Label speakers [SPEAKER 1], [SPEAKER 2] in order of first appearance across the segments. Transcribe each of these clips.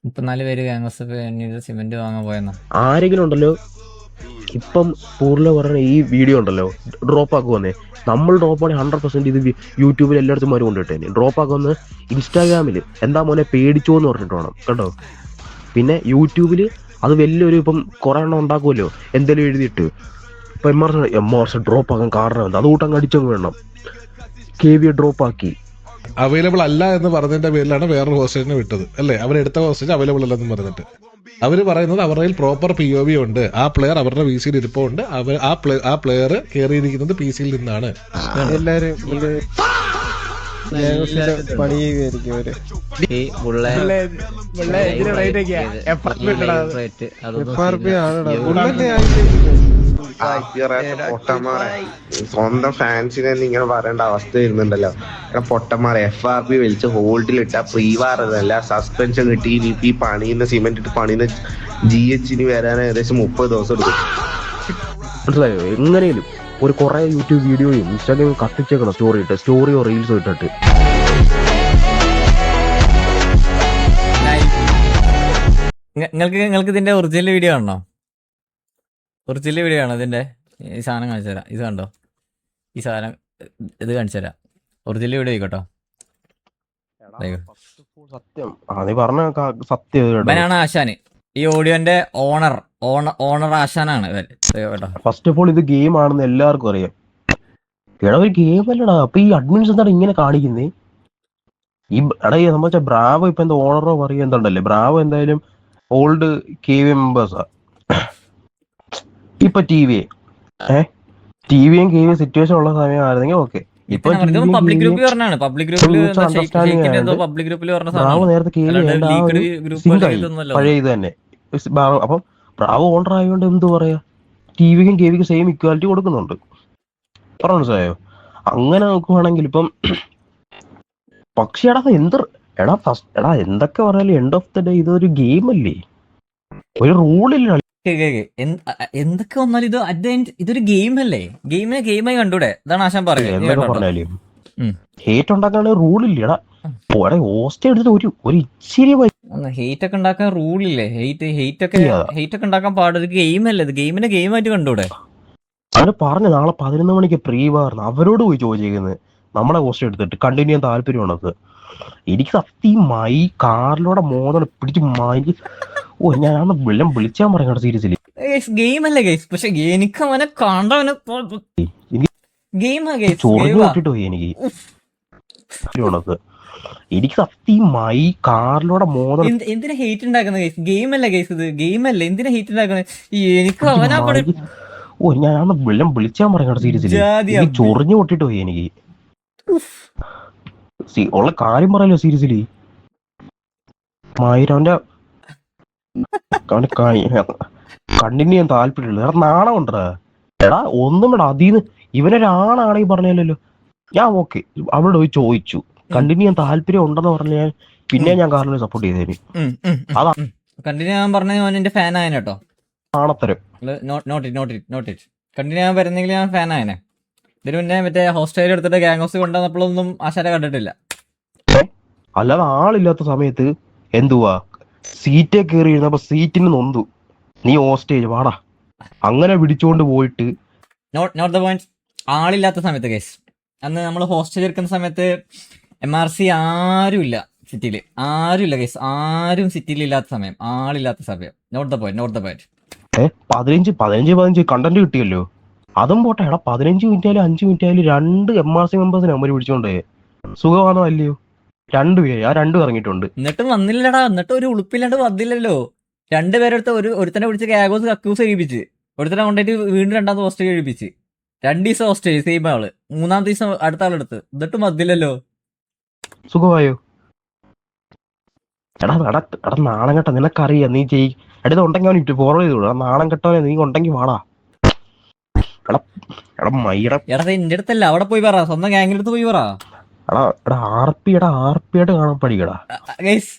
[SPEAKER 1] 34 പേര് gangs cement വാങ്ങാൻ പോയെന്നാ.
[SPEAKER 2] ആരെങ്കിലും ഉണ്ടല്ലോ ഇപ്പം പൂർണ്ണ പറഞ്ഞ ഈ വീഡിയോ ഉണ്ടല്ലോ ഡ്രോപ്പ് ആക്കുവന്നേ, നമ്മൾ ഡ്രോപ്പ് ആണെങ്കിൽ 100% ഇത് യൂട്യൂബിൽ എല്ലായിടത്തും മാറി കൊണ്ടിട്ടേ. ഡ്രോപ്പ് ആക്കുമെന്ന് ഇൻസ്റ്റാഗ്രാമിൽ എന്താ മോനെ പേടിച്ചോ എന്ന് പറഞ്ഞിട്ട് വേണം കേട്ടോ. പിന്നെ യൂട്യൂബിൽ അത് വലിയൊരു ഇപ്പം കുറെ എണ്ണം ഉണ്ടാക്കുമല്ലോ എന്തെങ്കിലും എഴുതിയിട്ട്, ഇപ്പം എം ആർ ഡ്രോപ്പ് ആക്കാൻ കാരണം എന്താ, അതുകൂട്ട് അങ്ങ് അടിച്ചങ്ങ് വേണം. KV ഡ്രോപ്പ് ആക്കി
[SPEAKER 3] അവൈലബിൾ അല്ല എന്ന് പറഞ്ഞതിന്റെ പേരിലാണ് വേറൊരു ഹോസ്റ്റേജിനെ വിട്ടത് അല്ലേ. അവരെടുത്ത ഹോസ്റ്റേജ് അവൈലബിൾ അല്ലെന്ന് പറഞ്ഞിട്ട് അവർ പറയുന്നത് അവരുടെ പ്രോപ്പർ POV ഉണ്ട്, ആ പ്ലെയർ അവരുടെ VCയിൽ ഇരിപ്പുണ്ട്, ആ പ്ലെയർ കയറിയിരിക്കുന്നത് PC-യിൽ നിന്നാണ്.
[SPEAKER 4] എല്ലാരും പണി ചെയ്യുമായിരിക്കും അവര്. FRP ആണെടാ ബുള്ളറ്റ്
[SPEAKER 5] സ്വന്തം ഫാൻസിനെ ഇങ്ങനെ പറയേണ്ട അവസ്ഥ വരുന്നുണ്ടല്ലോ. പൊട്ടന്മാരെ FRP വലിച്ച് ഹോൾഡിലിട്ട പ്രീ വാറല്ല സസ്പെൻഷൻ കിട്ടി. ഈ പണിയുന്ന സിമെന്റ് ഇട്ട് പണിയുന്ന GH വരാൻ ഏകദേശം 30 ദിവസം എടുക്കും.
[SPEAKER 2] മനസ്സിലായോ? എങ്ങനെയും ഒരു കുറെ യൂട്യൂബ് വീഡിയോയും ഇൻസ്റ്റാഗ്രാമിൽ കത്തിച്ചേക്കണം, സ്റ്റോറിയോ റീൽസോ ഇട്ടിട്ട്.
[SPEAKER 1] നിങ്ങൾക്ക് ഇതിന്റെ ഒറിജിനൽ വീഡിയോ ആണോ? ഒറിജിനൽ വീഡിയോ ആണോ ഇതിന്റെ? ഈ സാധനം കാണിച്ചു തരാം. ഇത് കണ്ടോ, ഈ സാധനം ഇത് കാണിച്ചു തരാം. ഒറിജിനൽ വീഡിയോ ആയിക്കോട്ടോ.
[SPEAKER 2] സത്യം നീ പറഞ്ഞ സത്യം.
[SPEAKER 1] ഇവനാണ് ആശാന്, ഈ ഓഡിയോന്റെ ഓണർ ആശാനാണ് കേട്ടോ.
[SPEAKER 2] ഫസ്റ്റ് ഓഫ് ഓൾ ഇത് ഗെയിം ആണെന്ന് എല്ലാവർക്കും അറിയാം. എടാ ഒരു ഗെയിം അല്ലടാ. അപ്പൊ ഈ അഡ്മിൻസ് എന്താണ് ഇങ്ങനെ കാണിക്കുന്നേ? ഈ എടാ നമ്മൾ ബ്രാവോ ഇപ്പൊ എന്താ ഓണറോ പറയുക എന്തുണ്ടല്ലേ, ബ്രാവോ എന്തായാലും ഓൾഡ് KV മെമ്പേഴ്സാ. ഇപ്പൊ TVയും KV സിറ്റുവേഷൻ ഉള്ള സമയമായിരുന്നെങ്കിൽ ഓക്കെ.
[SPEAKER 1] പബ്ലിക് ഗ്രൂപ്പിൽ പറഞ്ഞാണ്. പബ്ലിക് ഗ്രൂപ്പിൽ
[SPEAKER 2] ബ്രാവോ നേരത്തെ പഴയ ഇത് തന്നെ. അപ്പം ബ്രാവോ ഓണർ ആയതുകൊണ്ട് എന്ത് പറയാ, TVക്കും KVക്കും സെയിം ഇക്വാലിറ്റി കൊടുക്കുന്നുണ്ട്. പറഞ്ഞു മനസ്സിലായോ? അങ്ങനെ നോക്കുവാണെങ്കിൽ ഇപ്പം പക്ഷേ എടാ എന്തൊക്കെ പറഞ്ഞാലും എൻഡ് ഓഫ് ദ ഡേ ഇതൊരു ഗെയിം അല്ലേ, ഒരു റൂളില്ല.
[SPEAKER 1] എന്തൊക്കെ വന്നാലും ഇതൊരു ഗെയിം അല്ലേ, ഗെയിമായി കണ്ടൂടെ? ഇതാണ് ആശാൻ
[SPEAKER 2] എന്തൊക്കെ പറഞ്ഞാലും ഹേറ്റ് ഉണ്ടാക്കാൻ റൂളില്ലടാ. ഹോസ്റ്റ് എടുത്തിട്ട് ഒരു ഇച്ചിരി
[SPEAKER 1] ഹെയ്റ്റ് ഒക്കെ ഉണ്ടാക്കാൻ റൂളില്ലേ? ഹെയ്റ്റ് ഒക്കെ ഉണ്ടാക്കാൻ പാടൊരു ഗെയിം അല്ലേ ഇത്? ഗെയിമായിട്ട് കണ്ടൂടെ?
[SPEAKER 2] അവര് പറഞ്ഞു നാളെ 11 മണിക്ക് പ്രീ വാർന്ന് അവരോട് പോയി ചോദിച്ചേക്കുന്നത് നമ്മളെ ഹോസ്റ്റ് എടുത്തിട്ട് കണ്ടിന്യൂ ചെയ്യാൻ താല്പര്യമാണത്. എനിക്ക് സത്യം ഈ കാറിലൂടെ മോദം പിടിച്ച് മാറ്റി ഞാൻ വെള്ളം വിളിച്ചാൻ പറയണ്ട സീരിയസ്ലി.
[SPEAKER 1] ഗെയിം അല്ലേ ഗൈസ്? പക്ഷെ എനിക്ക് അവനെ കണ്ടവനെ
[SPEAKER 2] ചൊറിഞ്ഞു വിട്ടിട്ട് പോയി എനിക്ക്. എനിക്ക് സത്യം ഈ കാറിലൂടെ മോദം
[SPEAKER 1] എന്തിനാ ഹെയ്റ്റ് ഉണ്ടാക്കുന്നത് ഗൈസ്? ഗെയിം അല്ലേ ഗൈസ്? ഇത് ഗെയിം അല്ലേ? എന്തിനാ ഹെയ്റ്റ് ഉണ്ടാക്കുന്നത്? എനിക്ക് അവനാ
[SPEAKER 2] ഞാൻ വെള്ളം വിളിച്ചാൻ പറയണ്ട സീരിയസ്ലി. ചൊറിഞ്ഞു വിട്ടിട്ട് പോയി എനിക്ക്. ഉള്ള കാര്യം പറയല്ലോ സീരിയസ്ലി. അവന്റെ കണ്ടിന്യൂ ചെയ്യാൻ താല്പര്യമില്ല. എടാ നാണം ഉണ്ടടാ. എടാ ഒന്നും വേണ്ട അതിന്ന് ഇവനൊരാണാണെങ്കിൽ പറഞ്ഞല്ലോ ഞാൻ ഓക്കെ. അവളോട് പോയി ചോദിച്ചു കണ്ടിന്യൂ ചെയ്യാൻ താല്പര്യം ഉണ്ടെന്ന് പറഞ്ഞാൽ പിന്നെ ഞാൻ കാറിനെ സപ്പോർട്ട് ചെയ്തേന്. അതാ
[SPEAKER 1] കണ്ടിന്യൂ ചെയ്യാൻ പറഞ്ഞ എന്റെ ഫാൻ ആയനെ കേട്ടോ.
[SPEAKER 2] ആണത്തരം.
[SPEAKER 1] നോട്ട് ഇറ്റ് കണ്ടിന്യൂ ചെയ്യാൻ വരുന്നെങ്കിൽ ഞാൻ ഫാൻ ആയനെ. ഇതിന് മുന്നേ മറ്റേ ഹോസ്റ്റേജ് എടുത്തിട്ട് ഗ്യാങ് ഹൗസ് കൊണ്ടുവന്നപ്പോഴൊന്നും ആശാനെ കണ്ടിട്ടില്ല.
[SPEAKER 2] അല്ലാതെ ആളില്ലാത്ത സമയത്ത് എന്തുവാ സീറ്റേ കയറി ഇരുന്നപ്പോ സീറ്റിന് നൊന്തു, നീ ഹോസ്റ്റേജ് വാടാ അങ്ങനെ പിടിച്ചോണ്ട് പോയിട്ട്.
[SPEAKER 1] Note the point. ആളില്ലാത്ത സമയത്ത് കേസ് അന്ന് നമ്മൾ ഹോസ്റ്റേജ് എടുക്കുന്ന സമയത്ത് MRC ആരുമില്ല സിറ്റിയിൽ, ആരുമില്ല കേസ്, ആരും സിറ്റിയിൽ ഇല്ലാത്ത സമയം, ആളില്ലാത്ത സമയം. Not the point.
[SPEAKER 2] 15 കണ്ടന്റ് കിട്ടിയല്ലോ. അതും പോട്ടെ. എടാ 15 മിനിറ്റ് ആയാലും 5 മിനിറ്റ് ആയാലും 2 MRC മെമ്പേഴ്സിനെ അമ്മ പിടിച്ചോണ്ടേ സുഖമാണോ അല്ലയോ? 2 പേര് ആ 2 ഇറങ്ങിയിട്ടുണ്ട്.
[SPEAKER 1] എന്നിട്ടും വന്നില്ലടാ. എന്നിട്ട് ഒരു ഉളുപ്പില്ലാണ്ട് വന്നില്ലല്ലോ. 2 പേരെടുത്ത് ഒരുത്തനെ പിടിച്ച് ഗ്യാഗോസ് കക്കൂസ് കഴിപ്പിച്ച്, ഒരുത്തനെ കൊണ്ടുപോയിട്ട് വീണ്ടും 2ാമത്തെ ഹോസ്റ്റേജ് കഴിപ്പിച്ച്. 2 ദിവസം ഹോസ്റ്റേജ് സെയിം ആള്, 3ാമത്തെ ദിവസം അടുത്ത ആളെടുത്ത്. എന്നിട്ടും വന്നില്ലല്ലോ.
[SPEAKER 2] സുഖമായോ? എടാ നാണം കെട്ട നിനക്കറിയാം നീ എടാ ഉണ്ടെങ്കിൽ അവൻ ഫോളോ ചെയ്തോളൂ. നാണം കെട്ടവനെ നീ ഉണ്ടെങ്കിൽ വാടാ. എടാ
[SPEAKER 1] എന്റെ അടുത്തല്ല, അവിടെ പോയി പറ, സ്വന്തം ഗ്യാങ്ങിന്റെ അടുത്ത് പോയി പറ.
[SPEAKER 2] RP ആയിട്ട് കാണാൻ പഠിക്കടാ
[SPEAKER 1] ഗൈസ്.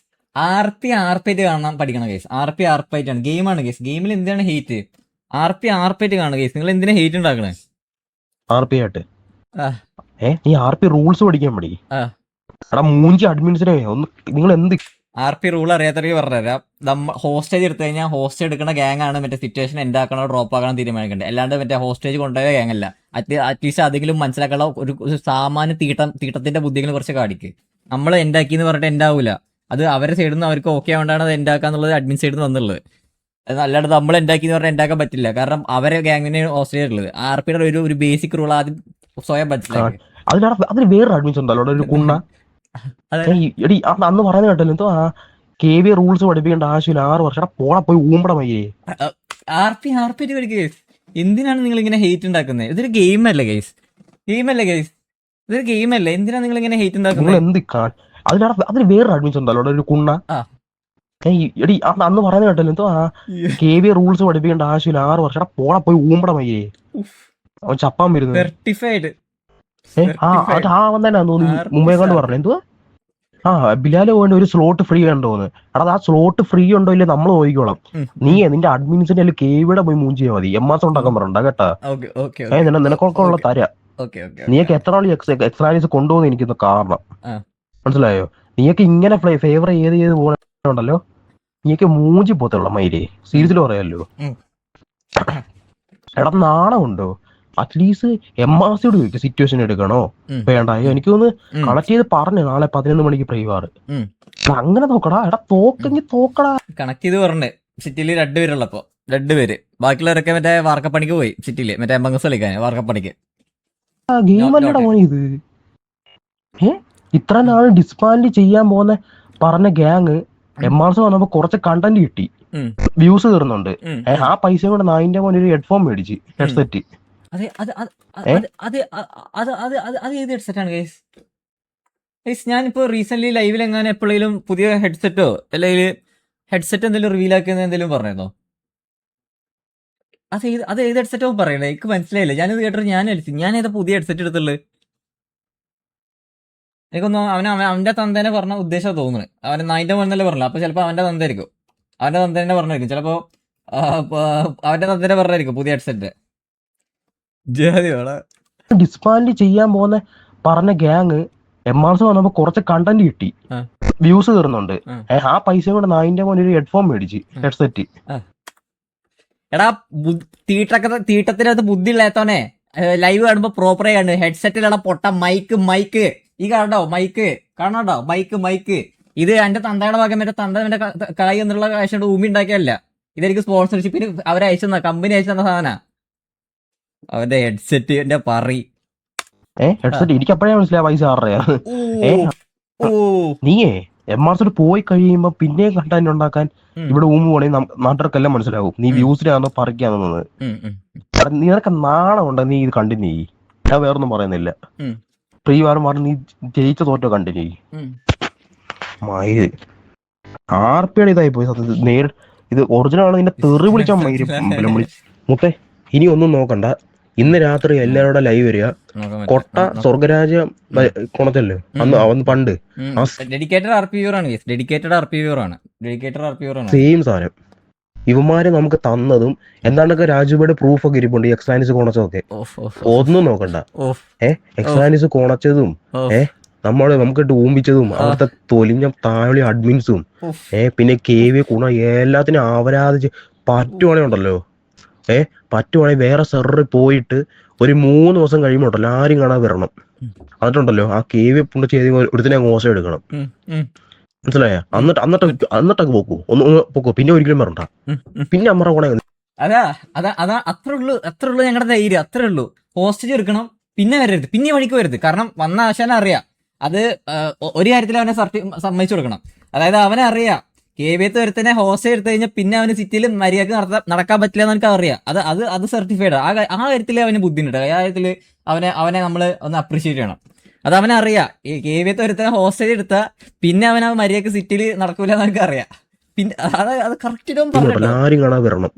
[SPEAKER 1] RP ആയിട്ട് കാണാൻ പഠിക്കണം ഗൈസ്. RP ആയിട്ടാണ്, ഗെയിമാണ് ഗൈസ്. ഗെയിമിൽ എന്താണ് ഹെയ്റ്റ്? RP ആയിട്ട് കാണുക ഗൈസ്. നിങ്ങൾ എന്തിനാ ഹെയ്റ്റ് ഉണ്ടാക്കണേ?
[SPEAKER 2] RP ആയിട്ട് നീ RP റൂൾസ് പഠിക്കാൻ പഠിക്കും. എടാ മൂഞ്ചി അഡ്മിൻസിനെ ഒന്ന് നിങ്ങൾ എന്ത്
[SPEAKER 1] RP റൂൾ അറിയാത്തവർക്ക് പറഞ്ഞുതരാം. ഹോസ്റ്റേജ് എടുത്തു കഴിഞ്ഞാൽ ഹോസ്റ്റേജ് എടുക്കുന്ന ഗ്യാങ് ആണ് മറ്റേ സിറ്റുവേഷൻ എന്താക്കണോ ഡ്രോപ്പ് ആക്കണം തീരുമാനിക്കേണ്ടത്. അല്ലാണ്ട് മറ്റേ ഹോസ്റ്റേജ് കൊണ്ടുപോയ ഗ്യാങ് അല്ല. അറ്റ്ലീസ്റ്റ് അതെങ്കിലും മനസ്സിലാക്കാനുള്ള ഒരു സാമാന്യ തീട്ടത്തിന്റെ ബുദ്ധികൾ കുറച്ച് കാണിക്ക്. നമ്മൾ എന്താക്കി എന്ന് പറഞ്ഞിട്ട് എന്താവൂല. അത് അവരുടെ സൈഡിൽ നിന്ന് അവർക്ക് ഓക്കെ ആവേണ്ടാണ് അത് എന്താക്കാന്നുള്ളത് അഡ്മിൻ സൈഡിൽ നിന്ന് വന്നുള്ളത്. അല്ലാണ്ട് നമ്മൾ എന്താക്കി എന്ന് പറഞ്ഞാൽ ഉണ്ടാക്കാൻ പറ്റില്ല. കാരണം അവരെ ഗ്യാങ്ങിന് ഹോസ്റ്റേജ് ഉള്ളത്. RPയുടെ ഒരു ബേസിക് റൂൾ ആദ്യം സ്വയം മനസ്സിലാക്കി.
[SPEAKER 2] അതിന് വേറൊരു അഡ്മിഷൻ ഉണ്ടല്ലോ ഒരു കുണ്ണ. എടി അന്ന് പറയുന്നത് കേട്ടല്ലോ എന്തോ KV റൂൾസ് പഠിപ്പിക്കേണ്ട ആവശ്യമില്ല 6 വർഷം പോണ പോയി ഊമ്പട മയ്യേ.
[SPEAKER 1] RP കേസ് എന്തിനാണ് നിങ്ങൾ ഇങ്ങനെ ഹെയ്റ്റ് ഉണ്ടാക്കുന്നത്? ഇതൊരു ഗെയിം അല്ലേ ഗൈസ്? ഇതൊരു ഗെയിം അല്ലേ? എന്തിനാണ് നിങ്ങൾ ഇങ്ങനെ ഹെയ്റ്റ് ഉണ്ടാക്കുന്നത്?
[SPEAKER 2] എന്ത് അതിന് വേറൊരു അഡ്മിഷൻ ഉണ്ടല്ലോ ഒരു കുണ്ണ. എടി അന്ന് പറയുന്നത് കേട്ടല്ലോ എന്തോ KV റൂൾസ് പഠിപ്പിക്കേണ്ട ആവശ്യമില്ല 6 വർഷം പോണ പോയി ഊമ്പട മയ്യേ. അവൻ ചപ്പാൻ വരുന്നത്
[SPEAKER 1] സർട്ടിഫൈഡ്
[SPEAKER 2] വന്നേനാ തോന്നുന്നു മുമ്പേ കണ്ട് പറഞ്ഞു എന്തുവാ ബിലാല് പോയിട്ട് ഒരു സ്ലോട്ട് ഫ്രീ ഉണ്ടോന്ന്. എടാ ആ സ്ലോട്ട് ഫ്രീ ഉണ്ടോ ഇല്ലേ നമ്മൾ നോക്കിക്കോളാം. നീ നിന്റെ അഡ്മിൻസിന്റെ KVയുടെ പോയി മൂവ് ചെയ്യാൽ മതി. MS ഉണ്ടാക്കാൻ പറഞ്ഞ കേട്ടാ. നിനക്കൊക്കെ ഉള്ള തരാ. നീയൊക്കെ എത്ര നാൾ എക്സ്ട്രാലീസ് കൊണ്ടുപോകുന്ന എനിക്കൊന്ന് കാരണം മനസ്സിലായോ? നീയൊക്കെ ഇങ്ങനെ ഫേവർ ചെയ്ത് പോകണുണ്ടല്ലോ നീയൊക്കെ മൂഞ്ചി പോത്തുള്ള മയിലേ. സീരിയസിൽ പറയാലോ. എടാ നാണമുണ്ടോ? അറ്റ്ലീസ്റ്റ് MRCയോട് ചോദിക്കും സിറ്റുവേഷൻ എടുക്കണോ വേണ്ട. എനിക്ക് ഒന്ന് കണക്ട് ചെയ്ത് പറഞ്ഞു നാളെ 11 മണിക്ക് പ്രൈവാറ്. അങ്ങനെ നോക്കടാ. എടാ തോക്കടാ.
[SPEAKER 1] കണക്ട് ചെയ്ത് പറഞ്ഞേ. സിറ്റിയിൽ 2 പേരുള്ളപ്പോ 2 പേര്. ബാക്കിയുള്ളവരൊക്കെ മറ്റേ വാർക്കപ്പണിക്ക് പോയി. സിറ്റിയില് മറ്റേ എംബംഗസ് കളിക്കാൻ വാർക്കപ്പണിക്ക്.
[SPEAKER 2] ഗെയിം അല്ലടാ മോനെ ഇത്. ഇത്ര നാള് ഡിസ്പാൻഡ് ചെയ്യാൻ പോകുന്ന പറഞ്ഞ ഗ്യാങ് MRC വന്നപ്പോ കുറച്ച് കണ്ടന്റ് കിട്ടി, വ്യൂസ് തീർന്നുണ്ട്. ആ പൈസ കൊണ്ട് 9 മോനെ ഒരു ഹെഡ്ഫോൺ മേടിച്ച് ഹെഡ്സെറ്റ്.
[SPEAKER 1] ഞാനിപ്പോ റീസെന്റ് ലൈവിൽ എങ്ങനെ എപ്പോഴേലും പുതിയ ഹെഡ്സെറ്റോ അല്ലെങ്കിൽ ഹെഡ്സെറ്റ് എന്തെങ്കിലും റിവീൽ ആക്കുന്ന എന്തെങ്കിലും പറഞ്ഞോ? അത് ഏത് ഹെഡ്സെറ്റോ പറയണേ? എനിക്ക് മനസ്സിലായില്ല. ഞാനിത് കേട്ടോ ഞാൻ ഏതാ പുതിയ ഹെഡ്സെറ്റ് എടുത്തുള്ളത്? എനിക്കൊന്നും അവന്റെ തന്തേനെ പറഞ്ഞ ഉദ്ദേശം തോന്നുന്നു. അവന് 9 മോനല്ലേ പറഞ്ഞു. അപ്പൊ ചിലപ്പോ അവന്റെ തന്തയായിരിക്കും. അവന്റെ തന്തേനെ പറഞ്ഞായിരിക്കും. ചിലപ്പോ അവന്റെ തന്തേനെ പറഞ്ഞായിരിക്കും പുതിയ ഹെഡ്സെറ്റ്.
[SPEAKER 2] ഡിസ്പാൻഡ് ചെയ്യാൻ പോകുന്ന പറഞ്ഞ ഗ്യാങ് MRC വന്നപ്പോ കുറച്ച് കണ്ടന്റ് കിട്ടി, വ്യൂസ് തീർന്നുണ്ട്. ആ പൈസ കൊണ്ട് 9 മോനെ ഒരു ഹെഡ്ഫോൺ മേടിച്ച് ഹെഡ്സെറ്റ്.
[SPEAKER 1] എടാ തീട്ടത്തിനകത്ത് ബുദ്ധി ഇല്ലാത്തവനെ ലൈവ് കാണുമ്പോ പ്രോപ്പറായി കാണും. ഹെഡ്സെറ്റിലാണ് പൊട്ട മൈക്ക് ഈ കാണോ മൈക്ക് ഇത് എന്റെ തന്തയുടെ ഭാഗം മറ്റേ തന്റെ കായ് എന്നുള്ള കാശ് കൊണ്ട് ഊമി ഉണ്ടാക്കിയല്ല. ഇതെനിക്ക് സ്പോൺസർഷിപ്പിന് അവരയച്ചു കമ്പനി അയച്ചു തന്ന സാധന. അവന്റെ ഹെഡ്സെറ്റിന്റെ പറി
[SPEAKER 2] ഹെഡ്സെറ്റ് എനിക്ക് അപ്പോഴേ മനസ്സിലായ പൈസ ആരുടെയാണ്. നീയേ MRC പോയി കഴിയുമ്പോ പിന്നെ കണ്ടന്റ് ഉണ്ടാക്കാൻ ഇവിടെ ഊമ്പ് പോണെങ്കിൽ നാട്ടുകാർക്കെല്ലാം മനസ്സിലാവും നീ വ്യൂസിനാണോ പറിക്കാന്നത്. നിനക്ക് നാണമുണ്ടോ? നീ ഇത് കണ്ടിന്യൂ ചെയ്യ്. ഞാൻ വേറൊന്നും പറയുന്നില്ല. ഫ്രീ വാരം മാറി നീ ജയിച്ച തോറ്റോ കണ്ടിന്യൂ ചെയ്യ്. മയില് RPയുടെ ഇതായി പോയി സത്യത്തിൽ. ഇത് ഒറിജിനൽ ആണ്. നിന്നെ തെറി വിളിച്ചാൽ മുത്തേ ഇനി ഒന്നും നോക്കണ്ട. ഇന്ന് രാത്രി എല്ലാവരുടെ ലൈവ് വരിക. കൊട്ട സ്വർഗരാജ കൊണത്തല്ലേ അന്ന് പണ്ട് സെയിം സാധനം ഇവന്മാര് നമുക്ക് തന്നതും എന്താണ്ടൊക്കെ രാജുബയുടെ പ്രൂഫ് ഒക്കെ ഇരിപ്പുണ്ട്. എക്സാനിസ് കോണച്ചതൊക്കെ ഒന്നും നോക്കണ്ട. എക്സാനിസ് കോണച്ചതും നമുക്കിട്ട് ഊമ്പിച്ചതും അവിടുത്തെ തൊലിഞ്ഞ താഴെ അഡ്മിൻസും പിന്നെ KV കുണ എല്ലാത്തിനും ആവരാധിച്ച് പറ്റുവാണെ ഉണ്ടല്ലോ പറ്റുവാണെങ്കിൽ വേറെ സെർവറിൽ പോയിട്ട് ഒരു 3 ദിവസം കഴിയുമ്പോണ്ടല്ലോ ആരും കാണാൻ വരണം. എന്നിട്ടുണ്ടല്ലോ ആ KV പുണ്ട് ചെയ്ത് ഒരുത്തിനെ മോശം എടുക്കണം. മനസ്സിലായ? എന്നിട്ടൊക്കെ പോക്കൂ പിന്നെ ഒരിക്കലും വരണ്ട. പിന്നെ അമ്മറ കൂടെ
[SPEAKER 1] അത്രേ ഉള്ളൂ ഞങ്ങളുടെ ധൈര്യം. അത്രേ ഉള്ളൂ. ഹോസ്റ്റേജ് എടുക്കണം, പിന്നെ വരരുത്, പിന്നെ വഴിക്ക് വരരുത്. കാരണം വന്ന ആശാനെ അറിയാം. അത് ഒരു കാര്യത്തിൽ അവനെ സമ്മതിച്ചു കൊടുക്കണം. അതായത് അവനെ അറിയാം KVത്തെ ഒരുത്തനെ ഹോസ്റ്റേജ് എടുത്തു കഴിഞ്ഞാൽ പിന്നെ അവന് സിറ്റിയിൽ മര്യാദക്ക് നടക്കാൻ പറ്റില്ല എന്ന് എനിക്ക് അറിയാം. അത് സർട്ടിഫൈഡ്. ആ കാര്യത്തിൽ അവന് ബുദ്ധിമുട്ട്. ആ കാര്യത്തിൽ അവനെ നമ്മൾ ഒന്ന് അപ്രീഷിയേറ്റ് ചെയ്യണം. അത് അവനെ അറിയാം. ഈ KVത്തെ ഒരുത്തനെ ഹോസ്റ്റേജ് എടുത്താൽ പിന്നെ അവൻ മര്യാദക്ക് സിറ്റിയിൽ നടക്കൂല എന്ന് എനിക്ക് അറിയാം. പിന്നെ അത് കറക്റ്റ്
[SPEAKER 2] ആരും കാണാൻ വരണം.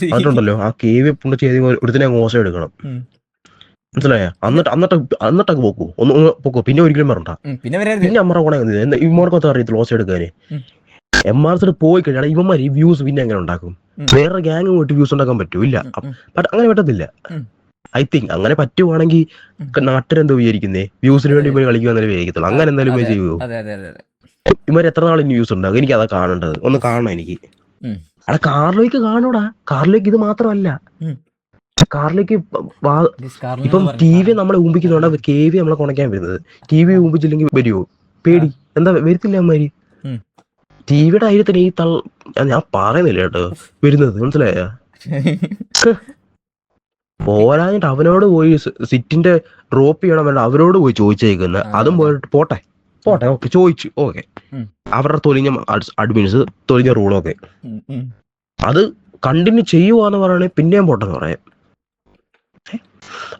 [SPEAKER 2] എന്നിട്ടുണ്ടല്ലോ ആ KV പുണ്ട് ചെയ്ത് ഒരുത്തിനെ മോശം എടുക്കണം. മനസ്സിലായ? എന്നിട്ടൊക്കെ പോക്കൂ പിന്നെ ഒരിക്കലും വരണ്ട. പിന്നെ അമ്മറ കൂടെ ഇവന്മാർക്കൊക്കെ അറിയത്തില്ല ലോസ് എടുക്കാന്. MRC പോയി കഴിഞ്ഞാൽ ഇവന്മാര് ഈ വ്യൂസ് പിന്നെ എങ്ങനെ ഉണ്ടാക്കും? വേറെ ഗ്യാങ് പോയിട്ട് വ്യൂസ് ഉണ്ടാക്കാൻ പറ്റൂല്ല. അങ്ങനെ പറ്റത്തില്ല. ഐ തിങ്ക് അങ്ങനെ പറ്റുവാണെങ്കിൽ നാട്ടിലെന്തോ വിചാരിക്കുന്നേ വ്യൂസിന് വേണ്ടി പോയി കളിക്കുക എന്നാലും വിചാരിക്കത്തുള്ളൂ. അങ്ങനെ എന്തായാലും പോയി ചെയ്യുമോ? ഇവർ എത്ര നാൾ ന്യൂസ് ഉണ്ടാകും? എനിക്ക് അതാ കാണേണ്ടത്, ഒന്ന് കാണണം എനിക്ക്.
[SPEAKER 1] ഉം.
[SPEAKER 2] അവിടെ കാറിലേക്ക് കാണൂടാ, കാറിലേക്ക് ഇത് മാത്രമല്ല,
[SPEAKER 1] ഉം.
[SPEAKER 2] കാറിലേക്ക്
[SPEAKER 1] This കാറിൽ
[SPEAKER 2] ഇപ്പം
[SPEAKER 1] നിന്ന്
[SPEAKER 2] ടി വി
[SPEAKER 1] പറഞ്ഞു.
[SPEAKER 2] നമ്മളെ ഊമ്പിക്കുന്നുണ്ട്, കെ വി നമ്മളെ കുണയ്ക്കാൻ വരുന്നത്. ടി വി ഊമ്പിച്ചില്ലെങ്കിൽ വരുമോ? പേടി എന്താ വരത്തില്ല അമ്മമാര്.
[SPEAKER 1] ഉം.
[SPEAKER 2] ടിവിയുടെ കാര്യത്തിന് ഈ ഞാൻ പറയുന്നില്ല കേട്ടോ വരുന്നത്, മനസ്സിലായ? പോരാഞ്ഞിട്ട് അവനോട് പോയി സിറ്റിന്റെ ഡ്രോപ്പ് ചെയ്യണം വേണ്ട, അവരോട് പോയി ചോദിച്ചേക്കുന്ന. അതും പോയിട്ട് പോട്ടെ ഓക്കെ ചോദിച്ചു, ഓക്കെ.
[SPEAKER 1] ഉം.
[SPEAKER 2] അവരുടെ തൊലിഞ്ഞ അഡ്മിൻസ് തൊലിഞ്ഞ റൂളൊക്കെ
[SPEAKER 1] ഉം.
[SPEAKER 2] അത് കണ്ടിന്യൂ ചെയ്യുവാന്ന് പറയണേ പിന്നെയും പോട്ടെന്ന് പറയാം.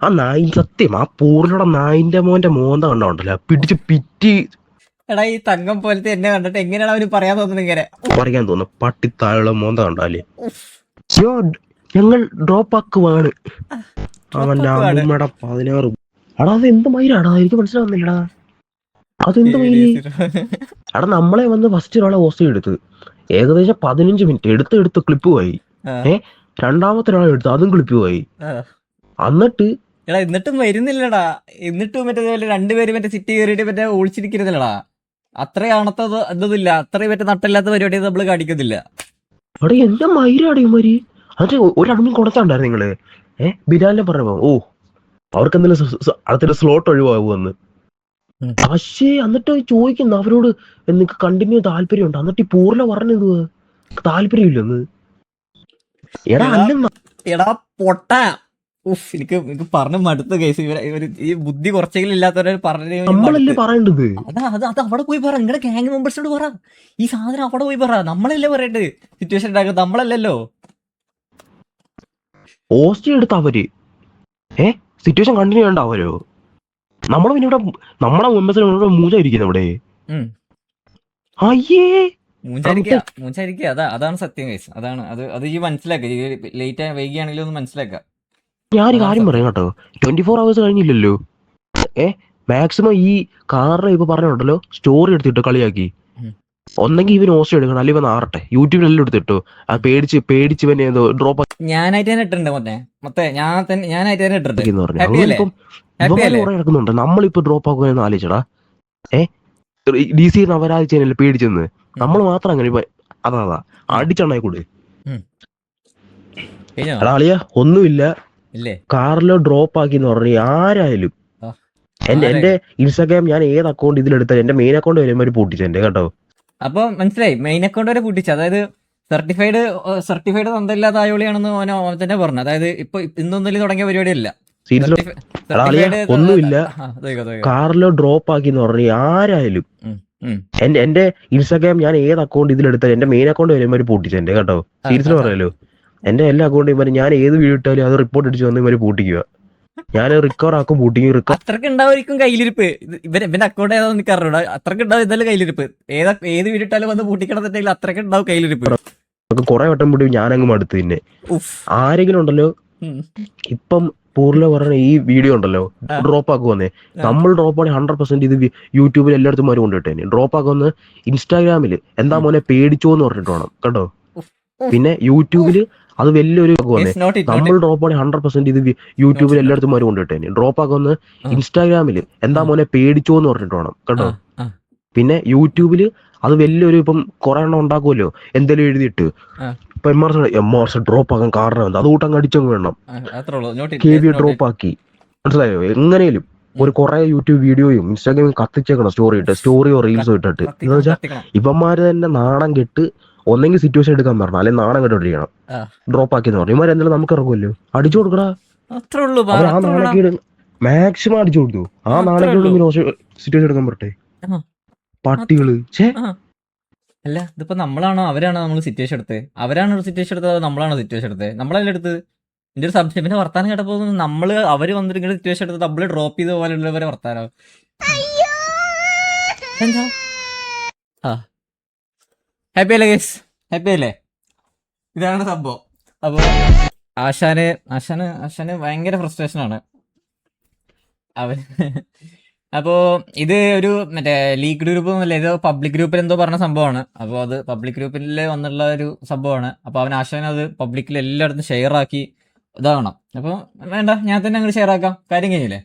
[SPEAKER 2] ആ നായി സത്യം, ആ പൂർണ്ണയുടെ നായിന്റെ മോന്റെ മോന്ത കണ്ടോണ്ടല്ലോ പിടിച്ച് പിറ്റി
[SPEAKER 1] എടാ ഈ തങ്കം പോലത്തെ എന്നെ കണ്ടിട്ട് എങ്ങനെയാണ് അവന് പറയാൻ തോന്നുന്നത് ഇങ്ങനെ?
[SPEAKER 2] പറയാൻ തോന്നുന്നു. പട്ടിത്താഴ മോന്ത കണ്ടാലേ ഞങ്ങൾ ഡ്രോപ്പ് ആക്കുവാണ്. അവന്റെ അമ്മൂമ്മയുടെ 16. എടാ അത് എന്ത് മയിലാടാ, എനിക്ക് മനസ്സിലാവുന്നില്ലടാ, അതെന്ത് മയില്? എടാ നമ്മളെ വന്ന് ഫസ്റ്റ് ഒരാളെ ഹോസ്റ്റ് എടുത്ത് ഏകദേശം 15 മിനിറ്റ് എടുത്ത് ക്ലിപ്പ് പോയി. രണ്ടാമത്തെ ഒരാളെ എടുത്ത് അതും ക്ലിപ്പ് പോയി. എന്നിട്ട്
[SPEAKER 1] എടാ എന്നിട്ടും വരുന്നില്ലടാ, എന്നിട്ടും മറ്റേ രണ്ടുപേരും മറ്റേ സിറ്റി കയറിയിട്ട് മറ്റേ ഒളിച്ചിരിക്കുന്നില്ലടാ. അത്ര കാണത്തത് ഇതൊന്നുമില്ല, അത്രയും മറ്റേ നട്ടില്ലാത്ത പരിപാടി നമ്മള് കാണിക്കുന്നില്ല.
[SPEAKER 2] അവിടെ എന്റെ മയിലാടി മാരി. എന്നിട്ട് ഒരു അഡ്മിൻ കൊടുത്താണ്ടായിരുന്നു നിങ്ങള് ബിലാലിനെ പറഞ്ഞപ്പോ അവർക്ക് എന്തെങ്കിലും അടുത്തൊരു സ്ലോട്ട് ഒഴിവാകുമെന്ന്. പക്ഷേ എന്നിട്ട് ചോദിക്കുന്നു അവരോട് നിനക്ക് കണ്ടിന്യൂ താല്പര്യമുണ്ട്. എന്നിട്ട് ഈ പൂർണ്ണ പറഞ്ഞത് താല്പര്യമില്ലെന്ന്.
[SPEAKER 1] എടാ പൊട്ട, എനിക്ക് പറഞ്ഞു മടുത്ത കേസ്. ഈ ബുദ്ധി കുറച്ചെങ്കിലും ഇല്ലാത്തവരെ പറഞ്ഞു.
[SPEAKER 2] നമ്മളല്ലേ പറയേണ്ടത്?
[SPEAKER 1] അത് അവിടെ പോയി പറ, നിങ്ങളുടെ ഗ്യാങ് മെമ്പേഴ്സിനോട് പറ. ഈ സാധനം അവിടെ പോയി പറ, നമ്മളല്ലേ പറയണ്ടത്. സിറ്റുവേഷൻ ഉണ്ടാക്കുന്നത് നമ്മളല്ലല്ലോ.
[SPEAKER 2] പോസ്റ്റ് എടുത്ത അവര് സിറ്റുവേഷൻ കണ്ടിന്യൂ ചെയ്യണ്ട അവരോ? നമ്മളെ പിന്നെ ഇവിടെ നമ്മളെ മെമ്പേഴ്സിന് മൂജ ഇരിക്കുന്നത് ഇവിടെ. അയ്യേ
[SPEAKER 1] മൂഞ്ചായിരിക്കുക. അതാണ് സത്യം കേസ്. അതാണ് അത് ഈ മനസ്സിലാക്കുക. ലേറ്റ് വൈകിയാണെങ്കിലും ഒന്ന് മനസ്സിലാക്കുക.
[SPEAKER 2] ഞാനൊരു കാര്യം പറയാം കേട്ടോ, 24 hours കഴിഞ്ഞില്ലല്ലോ. മാക്സിമം ഈ കാറിനെ ഇപ്പൊ പറഞ്ഞുണ്ടല്ലോ സ്റ്റോറി എടുത്തിട്ട് കളിയാക്കി. ഒന്നെങ്കിൽ ഇവൻ ഹോസ്റ്റ് എടുക്കണം, അല്ലെങ്കിൽ ഇവൻ ആറട്ടെ യൂട്യൂബിലെല്ലാം എടുത്തിട്ടോ. ആ പേടിച്ച് ഇവനെ ഡ്രോപ്പ്
[SPEAKER 1] ഞാനായിട്ട് തന്നെ ഇട്ടിട്ടുണ്ട് ഞാനായിട്ട് തന്നെ ഇട്ടിട്ടുണ്ട്.
[SPEAKER 2] നടക്കുന്നുണ്ട്. നമ്മളിപ്പോ ഡ്രോപ്പ് ആക്കുമെന്ന് ആലോചിച്ചടാ. DC നവരാഴ്ച പേടിച്ചെന്ന് നമ്മൾ മാത്രം അങ്ങനെ അതാ അടിച്ചെണ്ണായി കൂടെ. അളിയ ഒന്നുമില്ല, കാറിലോ ഡ്രോപ്പ് ആക്കിന്ന് പറഞ്ഞു ആരായാലും. എന്റെ ഇൻസ്റ്റാഗ്രാം ഞാൻ ഏത് അക്കൗണ്ട് ഇതിലെടുത്താൽ എന്റെ മെയിൻ അക്കൗണ്ട് വരുമ്പോൾ പൊട്ടിച്ചു എന്റെ കേട്ടോ.
[SPEAKER 1] അപ്പൊ മനസ്സിലായി, മെയിൻ അക്കൗണ്ട് വരെ പൊട്ടിച്ചു. അതായത് സർട്ടിഫൈഡ് തന്തയില്ലാത്ത ആയോളിയാണെന്ന് ഓൻ തന്നെ പറഞ്ഞു. അതായത് ഇപ്പൊ ഇന്നൊന്നിൽ തുടങ്ങിയ പരിപാടിയല്ല.
[SPEAKER 2] ഒന്നുമില്ല, കാറിലോ ഡ്രോപ്പ് ആക്കിന്ന് പറഞ്ഞു ആരായാലും. എന്റെ ഇൻസ്റ്റാഗ്രാം ഞാൻ ഏത് അക്കൗണ്ട് ഇതിലെടുത്താൽ എന്റെ മെയിൻ അക്കൗണ്ട് വരുമ്പോൾ പൊട്ടിച്ചു എന്റെ കേട്ടോ. സീരിയസ്ലി പറയാലോ, എന്റെ എല്ലാ അക്കൗണ്ടും ഞാൻ ഏത് വീഡിയോ ഇട്ടാലും അത് റിപ്പോർട്ട് അടിച്ച് വന്ന് ഇവര് പൂട്ടിക്കുക. ഞാൻ റിക്കവർ ആക്കും, പൂട്ടിക്കും.
[SPEAKER 1] അത്രക്ക് ഉണ്ടാവും കയ്യിലിരിപ്പ്. ഇവന്റെ അക്കൗണ്ട് ഏതാ എനിക്ക് അറിഞ്ഞൂടാ. അത്രക്ക് ഉണ്ടാവും എന്തായാലും കയ്യിലിരിപ്പ്. ഏത് വീഡിയോ ഇട്ടാലും വന്ന് പൂട്ടിക്കണമെന്നുണ്ടെങ്കിൽ അത്രക്ക് ഉണ്ടാവും കയ്യിലിരിപ്പ്.
[SPEAKER 2] കുറെ വട്ടം പൂട്ടി ഞാനങ്ങ് മടുത്ത്. പിന്നെ ആരെങ്കിലും ഉണ്ടല്ലോ ഇപ്പം പൂർണ്ണ പറഞ്ഞ ഈ വീഡിയോ ഉണ്ടല്ലോ ഡ്രോപ്പ് ആക്കുവന്നേ, നമ്മൾ ഡ്രോപ്പ് ആണെങ്കിൽ 100% ഇത് യൂട്യൂബിൽ എല്ലായിടത്തും മാറി കൊണ്ടിട്ടേ. ഡ്രോപ്പ് ആക്കുമെന്ന് ഇൻസ്റ്റാഗ്രാമില് എന്താ മോനെ പേടിച്ചോന്ന് പറഞ്ഞിട്ട് വേണം കേട്ടോ. പിന്നെ യൂട്യൂബില് അത് വലിയൊരു നമ്മൾ ഡ്രോപ്പ് ആണെങ്കിൽ 100% ഇത് യൂട്യൂബിൽ എല്ലായിടത്തും മാറി കൊണ്ടിട്ടേ. ഡ്രോപ്പ് ആക്കുമെന്ന് ഇൻസ്റ്റാഗ്രാമില് എന്താ മോനെ പേടിച്ചോന്ന് പറഞ്ഞിട്ട് വേണം കേട്ടോ. പിന്നെ യൂട്യൂബില് അത് വലിയൊരു ഇപ്പം കുറെ എണ്ണം ഉണ്ടാക്കുമല്ലോ എന്തെങ്കിലും എഴുതിയിട്ട്. ഇപ്പൊ എംആർസ് ഡ്രോപ്പ് ആക്കാൻ കാരണം എന്താ, അതുകൂട്ട് അങ്ങ് അടിച്ചങ്ങ് വേണം. KV ഡ്രോപ്പ് ആക്കി, മനസ്സിലായോ? എങ്ങനെയും ഒരു കുറെ യൂട്യൂബ് വീഡിയോയും ഇൻസ്റ്റാഗ്രാമിൽ കത്തിച്ചേക്കണം, സ്റ്റോറിയോ റീൽസോ ഇട്ടിട്ട്. എന്ന് വെച്ചാൽ ഇവന്മാര് തന്നെ നാണം കെട്ട് ഒന്നെങ്കിൽ സിറ്റുവേഷൻ എടുക്കാൻ പറഞ്ഞു, അല്ലെങ്കിൽ നാണം കെട്ടോണ്ടിരിക്കണം. ഡ്രോപ്പ് ആക്കിയെന്ന് പറഞ്ഞു ഇവന്മാർ എന്തായാലും നമുക്ക് ഇറങ്ങുമല്ലോ, അടിച്ചു കൊടുക്കടാ. ആ നാണക്കേട് മാക്സിമം അടിച്ചു കൊടുത്തു. ആ നാണക്കേട് സിറ്റുവേഷൻ എടുക്കാൻ പറ്റേ പട്ടികള്.
[SPEAKER 1] അല്ല ഇതിപ്പോ നമ്മളാണോ അവരാണോ നമ്മൾ സിറ്റുവേഷൻ എടുത്തത്? അവരാണോ സിറ്റുവേഷൻ എടുത്തത്, നമ്മളാണോ സിറ്റുവേഷൻ എടുത്തത്? നമ്മളല്ലേ എടുത്തത്? എന്റെ ഒരു സംശയം. പിന്നെ വർത്താനം കേട്ടപ്പോ നമ്മള് അവര് വന്നിട്ട് ഇങ്ങനെ സിറ്റുവേഷൻ എടുത്ത് നമ്മള് ഡ്രോപ്പ് ചെയ്ത പോലെയുള്ളവരെ വർത്താനോ. എന്താ ഹാപ്പി അല്ലേ ഗൈസ്? ഹാപ്പി അല്ലേ? ഇതാണ് സംഭവം. അപ്പൊ ആശാന് ഭയങ്കര ഫ്രസ്ട്രേഷനാണ് അവന്. അപ്പോൾ ഇത് ഒരു മറ്റേ ലീഗ് ഗ്രൂപ്പ് എന്നല്ല, ഇത് പബ്ലിക് ഗ്രൂപ്പിൽ എന്തോ പറഞ്ഞ സംഭവമാണ്. അപ്പോൾ അത് പബ്ലിക് ഗ്രൂപ്പിൽ വന്നുള്ള ഒരു സംഭവമാണ്. അപ്പോൾ അവൻ ആശാൻ അത് പബ്ലിക്കിൽ എല്ലായിടത്തും ഷെയർ ആക്കി ഇതാകണം. അപ്പോൾ വേണ്ട, ഞാൻ തന്നെ അങ്ങോട്ട് ഷെയർ ആക്കാം, കാര്യം കഴിഞ്ഞില്ലേ?